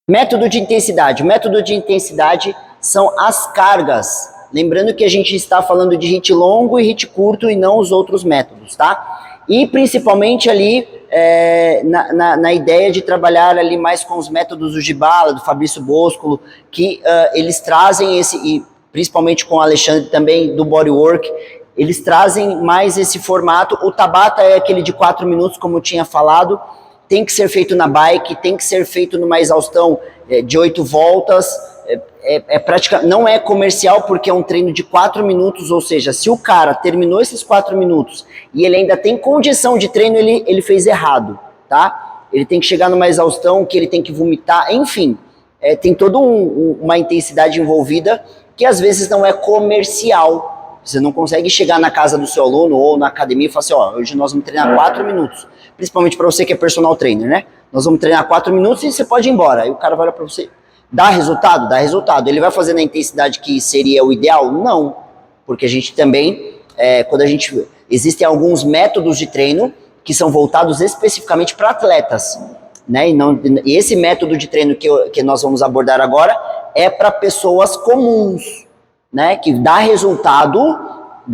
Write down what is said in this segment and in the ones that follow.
Método de intensidade. O método de intensidade são as cargas. Lembrando que a gente está falando de HIIT longo e HIIT curto e não os outros métodos, tá? E principalmente ali na ideia de trabalhar ali mais com os métodos do Gibala, do Fabrício Boscolo, que eles trazem esse, e principalmente com o Alexandre também, do Bodywork, eles trazem mais esse formato. O Tabata é aquele de 4 minutos, como eu tinha falado, tem que ser feito na bike, tem que ser feito numa exaustão de 8 voltas, não é comercial porque é um treino de 4 minutos, ou seja, se o cara terminou esses 4 minutos e ele ainda tem condição de treino, ele fez errado, tá? Ele tem que chegar numa exaustão que ele tem que vomitar, enfim, tem toda uma intensidade envolvida que às vezes não é comercial. Você não consegue chegar na casa do seu aluno ou na academia e falar assim, ó, hoje nós vamos treinar 4 minutos, principalmente para você que é personal trainer, né? Nós vamos treinar 4 minutos e você pode ir embora. Aí o cara vai olhar para você, dá resultado? Dá resultado. Ele vai fazer na intensidade que seria o ideal? Não, porque a gente também, existem alguns métodos de treino que são voltados especificamente para atletas, né? E esse método de treino que nós vamos abordar agora é para pessoas comuns, né, que dá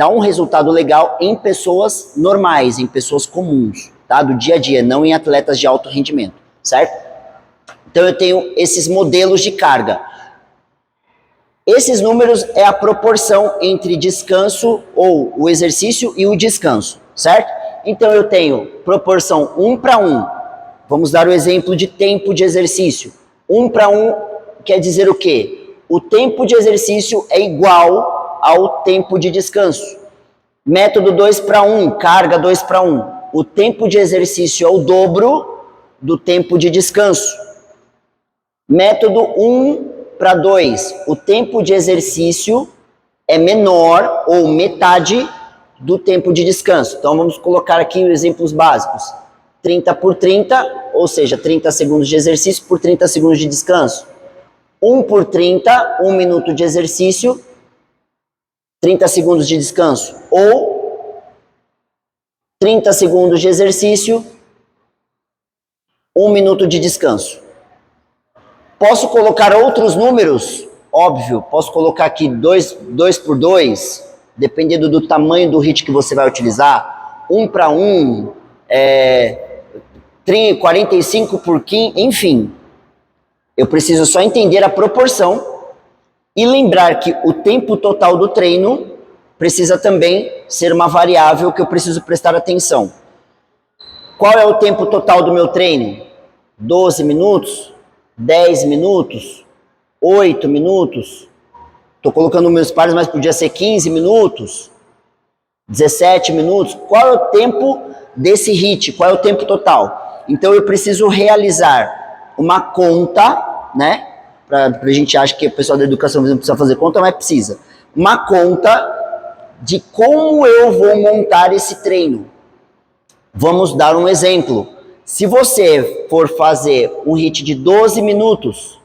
um resultado legal em pessoas normais, em pessoas comuns, tá, do dia a dia, não em atletas de alto rendimento, certo? Então eu tenho esses modelos de carga. Esses números é a proporção entre descanso ou o exercício e o descanso, certo? Então eu tenho proporção 1 para 1. Vamos dar o exemplo de tempo de exercício. 1 para 1 quer dizer o quê? O tempo de exercício é igual ao tempo de descanso. Método 2 para 1, carga 2 para 1. O tempo de exercício é o dobro do tempo de descanso. Método 1 para 2, o tempo de exercício é menor ou metade do tempo de descanso. Então vamos colocar aqui os exemplos básicos. 30 por 30, ou seja, 30 segundos de exercício por 30 segundos de descanso. 1 por 30, 1 minuto de exercício, 30 segundos de descanso. Ou 30 segundos de exercício, 1 minuto de descanso. Posso colocar outros números? Óbvio, posso colocar aqui 2 por 2, dependendo do tamanho do HIIT que você vai utilizar. 1 para 1, 45 por 15, enfim. Eu preciso só entender a proporção e lembrar que o tempo total do treino precisa também ser uma variável que eu preciso prestar atenção. Qual é o tempo total do meu treino? 12 minutos? 10 minutos? 8 minutos? Estou colocando meus pares, mas podia ser 15 minutos? 17 minutos? Qual é o tempo desse HIIT? Qual é o tempo total? Então eu preciso realizar uma conta, né? A gente acha que o pessoal da educação não precisa fazer conta, mas precisa. Uma conta de como eu vou montar esse treino. Vamos dar um exemplo. Se você for fazer um HIIT de 12 minutos,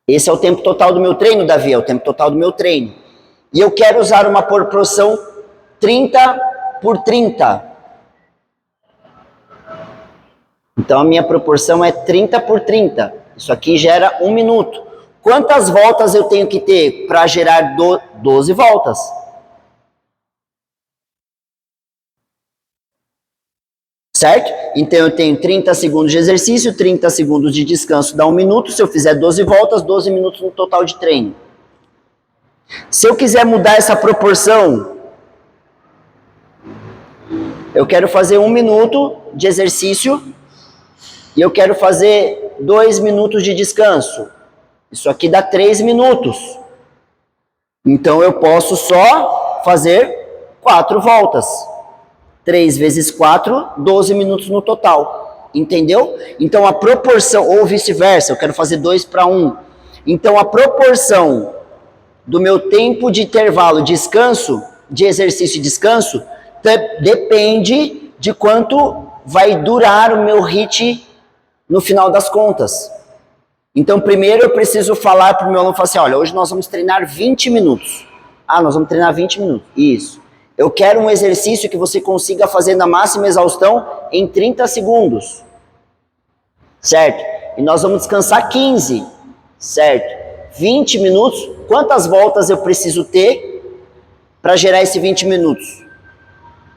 esse é o tempo total do meu treino, Davi, é o tempo total do meu treino. E eu quero usar uma proporção 30 por 30. Então a minha proporção é 30 por 30. Isso aqui gera 1 minuto. Quantas voltas eu tenho que ter para gerar 12 voltas? Certo? Então eu tenho 30 segundos de exercício, 30 segundos de descanso, dá 1 minuto. Se eu fizer 12 voltas, 12 minutos no total de treino. Se eu quiser mudar essa proporção, eu quero fazer 1 minuto de exercício e eu quero fazer 2 minutos de descanso. Isso aqui dá 3 minutos. Então eu posso só fazer 4 voltas. 3 vezes 4, 12 minutos no total. Entendeu? Então a proporção, ou vice-versa, eu quero fazer 2 para 1. Então a proporção do meu tempo de intervalo descanso, de exercício e descanso, depende de quanto vai durar o meu HIIT no final das contas. Então primeiro eu preciso falar para o meu aluno, falar assim, olha, hoje nós vamos treinar 20 minutos. Ah, nós vamos treinar 20 minutos. Isso. Eu quero um exercício que você consiga fazer na máxima exaustão em 30 segundos. Certo? E nós vamos descansar 15, certo? 20 minutos, quantas voltas eu preciso ter para gerar esse 20 minutos?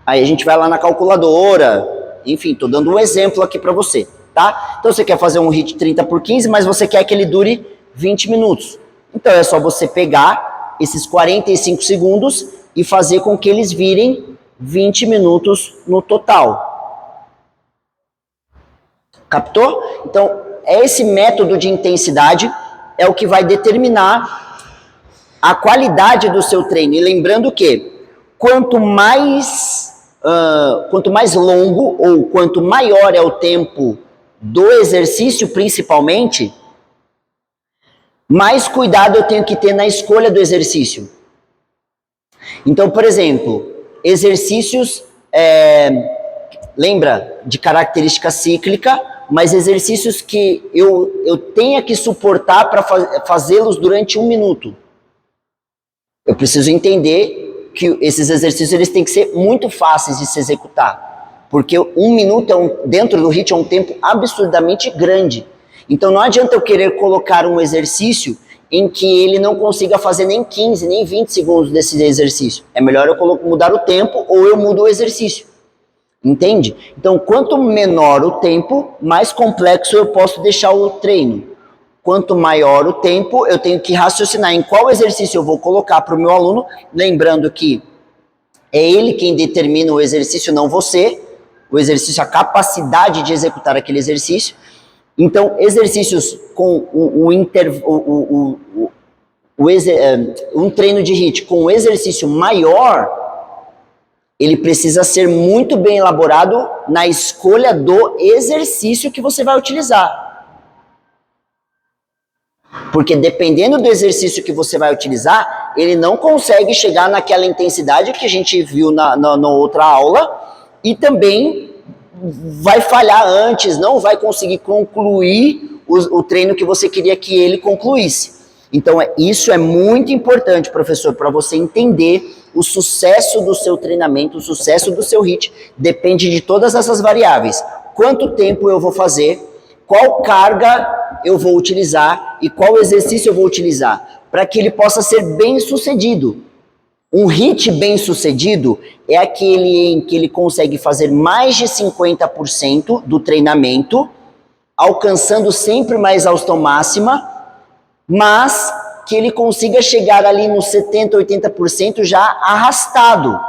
Aí a gente vai lá na calculadora, enfim, tô dando um exemplo aqui para você, tá? Então você quer fazer um HIIT 30 por 15, mas você quer que ele dure 20 minutos. Então é só você pegar esses 45 segundos e fazer com que eles virem 20 minutos no total. Captou? Então, esse método de intensidade é o que vai determinar a qualidade do seu treino. E lembrando que quanto mais longo ou quanto maior é o tempo do exercício, principalmente, mais cuidado eu tenho que ter na escolha do exercício. Então, por exemplo, exercícios, lembra, de característica cíclica, mas exercícios que eu tenha que suportar para fazê-los durante 1 minuto. Eu preciso entender que esses exercícios eles têm que ser muito fáceis de se executar, porque 1 minuto dentro do HIIT é um tempo absurdamente grande. Então não adianta eu querer colocar um exercício em que ele não consiga fazer nem 15, nem 20 segundos desse exercício. É melhor eu mudar o tempo ou eu mudo o exercício. Entende? Então, quanto menor o tempo, mais complexo eu posso deixar o treino. Quanto maior o tempo, eu tenho que raciocinar em qual exercício eu vou colocar para o meu aluno, lembrando que é ele quem determina o exercício, não você. O exercício, a capacidade de executar aquele exercício. Então, exercícios com um treino de HIIT com um exercício maior, ele precisa ser muito bem elaborado na escolha do exercício que você vai utilizar. Porque dependendo do exercício que você vai utilizar, ele não consegue chegar naquela intensidade que a gente viu na outra aula e também vai falhar antes, não vai conseguir concluir o treino que você queria que ele concluísse. Então, isso é muito importante, professor, para você entender o sucesso do seu treinamento, o sucesso do seu HIIT, depende de todas essas variáveis. Quanto tempo eu vou fazer, qual carga eu vou utilizar e qual exercício eu vou utilizar, para que ele possa ser bem sucedido. Um HIIT bem sucedido é aquele em que ele consegue fazer mais de 50% do treinamento, alcançando sempre uma exaustão máxima, mas que ele consiga chegar ali nos 70%, 80% já arrastado.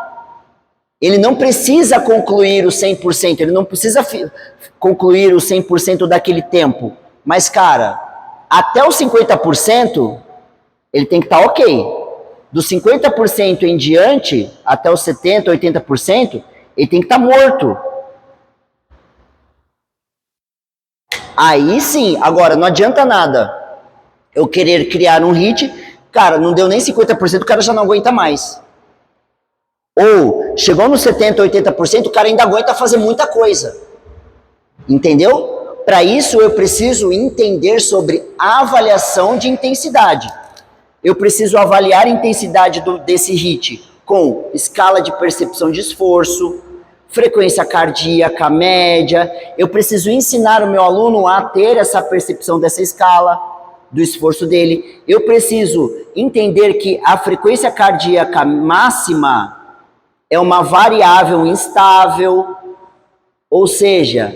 Ele não precisa concluir o 100%, ele não precisa concluir o 100% daquele tempo. Mas, cara, até os 50%, ele tem que estar ok. Dos 50% em diante, até os 70%, 80%, ele tem que estar morto. Aí sim, agora não adianta nada eu querer criar um HIIT, cara, não deu nem 50%, o cara já não aguenta mais. Ou chegou nos 70%, 80%, o cara ainda aguenta fazer muita coisa. Entendeu? Para isso eu preciso entender sobre avaliação de intensidade. Eu preciso avaliar a intensidade desse HIIT com escala de percepção de esforço, frequência cardíaca média. Eu preciso ensinar o meu aluno a ter essa percepção dessa escala, do esforço dele. Eu preciso entender que a frequência cardíaca máxima é uma variável instável, ou seja,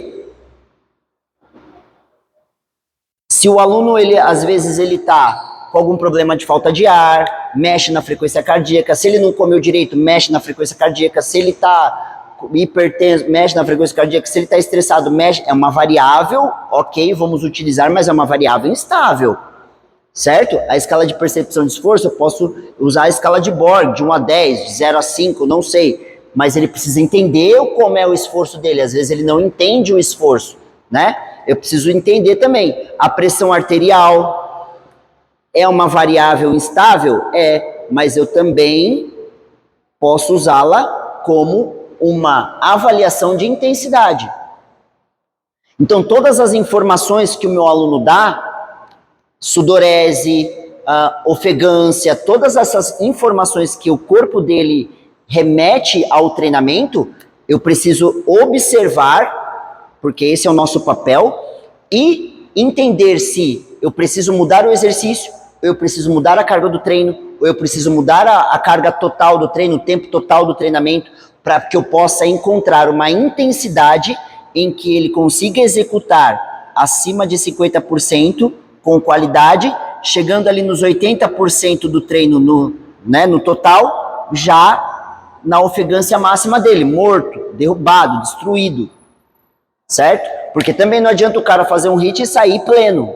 se o aluno, às vezes ele está com algum problema de falta de ar, mexe na frequência cardíaca, se ele não comeu direito, mexe na frequência cardíaca, se ele está hipertenso, mexe na frequência cardíaca, se ele está estressado, mexe, é uma variável, ok, vamos utilizar, mas é uma variável instável, certo? A escala de percepção de esforço, eu posso usar a escala de Borg, de 1 a 10, de 0 a 5, não sei, mas ele precisa entender como é o esforço dele, às vezes ele não entende o esforço, né? Eu preciso entender também, a pressão arterial é uma variável instável? É, mas eu também posso usá-la como uma avaliação de intensidade. Então, todas as informações que o meu aluno dá, sudorese, ofegância, todas essas informações que o corpo dele remete ao treinamento, eu preciso observar, porque esse é o nosso papel, e entender se eu preciso mudar o exercício, ou eu preciso mudar a carga do treino, ou eu preciso mudar a carga total do treino, o tempo total do treinamento, para que eu possa encontrar uma intensidade em que ele consiga executar acima de 50% com qualidade, chegando ali nos 80% do treino no total, já na ofegância máxima dele, morto, derrubado, destruído, certo? Porque também não adianta o cara fazer um HIIT e sair pleno,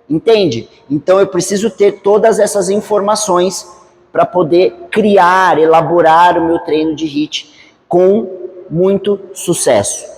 entende? Então eu preciso ter todas essas informações para poder criar, elaborar o meu treino de HIIT com muito sucesso.